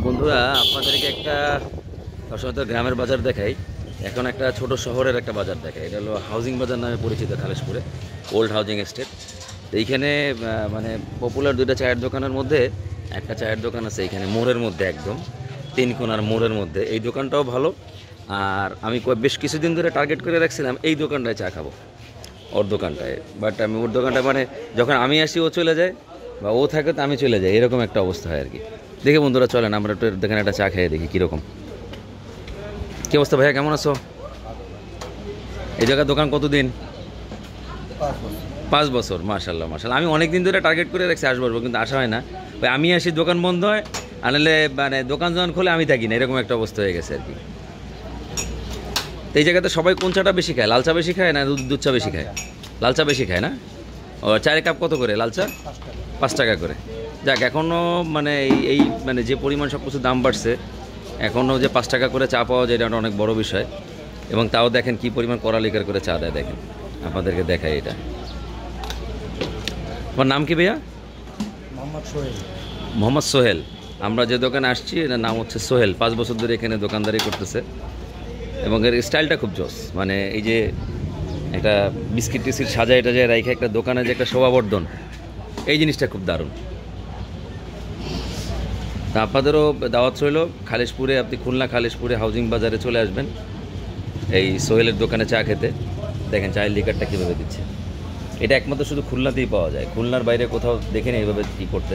বন্ধুরা আপনাদেরকে একটা সবসময় তো গ্রামের বাজার দেখাই। এখন একটা ছোট শহরের একটা বাজার দেখাই। এটা হলো হাউজিং বাজার নামে পরিচিত খালেশপুরে, ওল্ড হাউজিং এস্টেট। তো এইখানে মানে পপুলার দুইটা চায়ের দোকানের মধ্যে একটা চায়ের দোকান আছে এইখানে মোড়ের মধ্যে, একদম তিন কোণার মোড়ের মধ্যে। এই দোকানটাও ভালো। আর আমি বেশ কিছুদিন ধরে টার্গেট করে রাখছিলাম এই দোকানটায় চা খাবো, ওর দোকানটায়। বাট আমি ওর দোকানটা মানে যখন আমি আসি ও চলে যায়, বা ও থাকে তো আমি চলে যাই, এরকম একটা অবস্থা হয় আর কি। দেখে বন্ধুরা চলেন আমরা একটু দেখেন একটা চা খেয়ে দেখি কীরকম কী অবস্থা। ভাইয়া কেমন আছো? এই জায়গার দোকান কতদিন? 5 বছর। মাশাল্লাহ মাশাল্লাহ। আমি অনেক দিন ধরে টার্গেট করে রাখছি আসবো, কিন্তু আসা হয় না। ওই আমি আসি দোকান বন্ধ হয়, আনলে মানে দোকান যখন খোলে আমি থাকি না, এরকম একটা অবস্থা হয়ে গেছে আর কি। তো এই জায়গাতে সবাই কোন চাটা বেশি খায়? লাল চা বেশি খায় না দুধ চা বেশি খায়? লাল চা বেশি খায় না? ও, চায়ের কাপ কত করে লাল চা? 5 টাকা করে। যাক, এখনও মানে এই মানে যে পরিমাণ সব কিছু দাম বাড়ছে, এখনও যে 5 টাকা করে চা পাওয়া যায়, এটা অনেক বড় বিষয়। এবং তাও দেখেন কি পরিমাণ কড়ালিকার করে চা দেয়, দেখেন আপনাদেরকে দেখাই এটা। আমার নাম কি ভাইয়া? মোহাম্মদ সোহেল। আমরা যে দোকানে আসছি এটার নাম হচ্ছে সোহেল। 5 বছর ধরে এখানে দোকানদারি করতেছে এবং এর স্টাইলটা খুব জোস। মানে এই যে একটা বিস্কিট টিস্কিট সাজায় এটা যায় রাইখে একটা দোকানে যে একটা শোভাবর্ধন, এই জিনিসটা খুব দারুণ। তা আপনাদেরও দাওয়াত রইল, খালেশপুরে আপনি খুলনা খালেশপুরে হাউজিং বাজারে চলে আসবেন এই সোহেলের দোকানে চা খেতে। দেখেন চায়ের লিকারটা কীভাবে দিচ্ছে। এটা একমাত্র শুধু খুলনাতেই পাওয়া যায়, খুলনার বাইরে কোথাও দেখেনি এইভাবে কী করতে।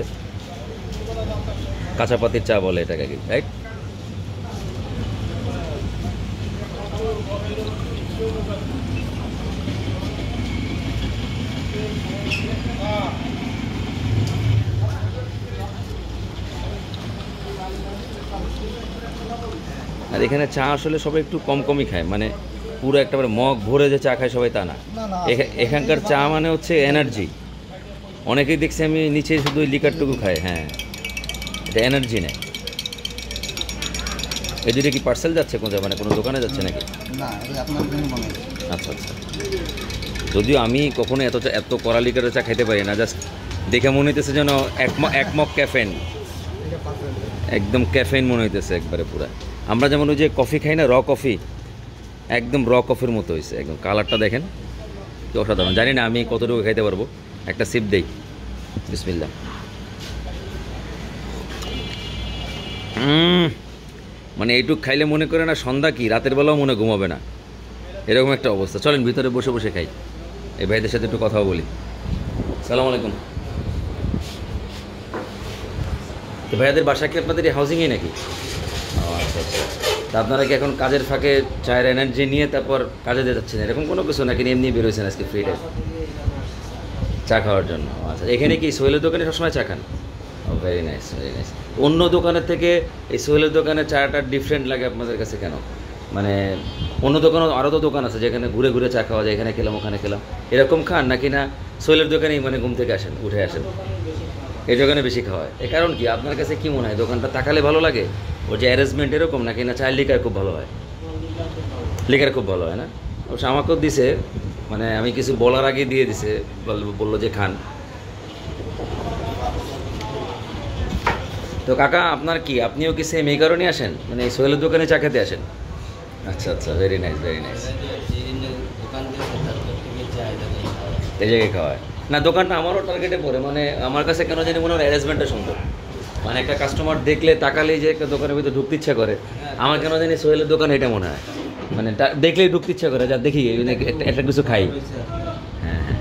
কাঁচাপাতির চা বলে এটাকে, কি রাইট? আর এখানে চা আসলে সবাই একটু কম কমই খায়, মানে পুরো একেবারে মগ ভরে যে চা খায় সবাই তা না। এখানকার চা মানে হচ্ছে এনার্জি। অনেকেই দেখছি আমি নিচে শুধু ওই লিকারটুকু খায়। হ্যাঁ, এটা এনার্জি নেয়। এই দুটো কি পার্সেল যাচ্ছে কোথায়, মানে কোনো দোকানে যাচ্ছে নাকি? আচ্ছা আচ্ছা। যদিও আমি কখনো এত কড়া লিকারের চা খেতে পারি না, জাস্ট দেখে মনে হইতেছে যেন এক মগ ক্যাফেন, একদম ক্যাফেন মনে হইতেছে একবারে পুরা। আমরা যেমন ওই যে কফি খাই না, র কফি, একদম র কফির মতো হয়েছে একদম। কালারটা দেখেন কি অসাধারণ। জানি না আমি কতটুকু খাইতে পারবো, একটা সিপ দেই। বিসমিল্লাহ। মানে এইটুক খাইলে মনে করে না সন্ধ্যা কি রাতের বেলাও মনে ঘুমাবে না, এরকম একটা অবস্থা। চলেন ভিতরে বসে বসে খাই, এই ভাইদের সাথে একটু কথাও বলি। সালাম আলাইকুম। তো ভাইয়াদের বাসা কি আপনাদের এই হাউজিংয়ে নাকি? আচ্ছা আচ্ছা। তা আপনারা কি এখন কাজের ফাঁকে চায়ের এনার্জি নিয়ে তারপর কাজে দিয়ে যাচ্ছেন, এরকম কোনো কিছু নাকি এমনি বেরোয়েছেন আজকে ফ্রি টাইম চা খাওয়ার জন্য? আচ্ছা, এখানে কি সোহেলের দোকানে সবসময় চা খান? ও, ভেরি নাইস ভেরি নাইস। অন্য দোকানের থেকে এই সোহেলের দোকানে চাটা ডিফারেন্ট লাগে আপনাদের কাছে কেন? মানে অন্য দোকানও আরও তো দোকান আছে যেখানে ঘুরে ঘুরে চা খাওয়া যায়, এখানে খেলাম ওখানে খেলাম, এরকম খান নাকি না সোহেলের দোকানেই মানে ঘুম থেকে আসেন উঠে আসেন এই দোকানে বেশি খাওয়ায়? এ কারণ কি আপনার কাছে কি মনে হয়, দোকানটা তাকালে ভালো লাগে, ওর যে অ্যারেঞ্জমেন্ট এরকম, নাকি না চায়ের লিকার খুব ভালো হয়? লিকার খুব ভালো হয় না? অবশ্য আমাকেও দিছে, মানে আমি কিছু বলার আগে দিয়ে দিছে, বললো যে খান। তো কাকা আপনার কি, আপনিও কি সেম এই কারণে আসেন, মানে এই সোহেলের দোকানে চা খেতে আসেন? আচ্ছা আচ্ছা, ভেরি নাইস ভেরি নাইস। এই জায়গায় খাওয়ায় না, দোকানটা আমারও টার্গেটে পড়ে। মানে আমার কাছে কেন জানি মনে হয় অ্যারেঞ্জমেন্টটা সুন্দর। মানে একটা কাস্টমার দেখলে তাকালেই যে একটা দোকানের ভিতরে ঢুকতে ইচ্ছা করে, আমার কেন জানি সোহেলের দোকান এটা মনে হয়। মানে দেখলেই ঢুকতে ইচ্ছা করে, যা দেখি একটা কিছু খাই। হ্যাঁ হ্যাঁ।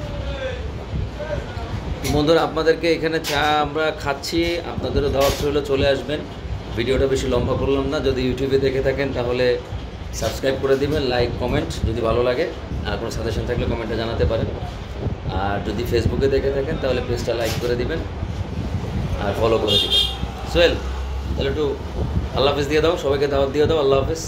বন্ধুরা আপনাদেরকে এখানে চা আমরা খাচ্ছি, আপনাদেরও দাওয়াত রইল, চলে আসবেন। ভিডিওটা বেশি লম্বা করলাম না, যদি ইউটিউবে দেখে থাকেন তাহলে সাবস্ক্রাইব করে দিবেন, লাইক কমেন্ট যদি ভালো লাগে, আর কোনো সাজেশন থাকলে কমেন্টে জানাতে পারেন। আর যদি ফেসবুকে দেখে থাকেন তাহলে পেজটা লাইক করে দিবেন আর ফলো করে দিবেন। সোহেল, তাহলে একটু আল্লাহ হাফিজ দিয়ে দাও, সবাইকে দাওয়াত দিয়ে দাও। আল্লাহ হাফিজ।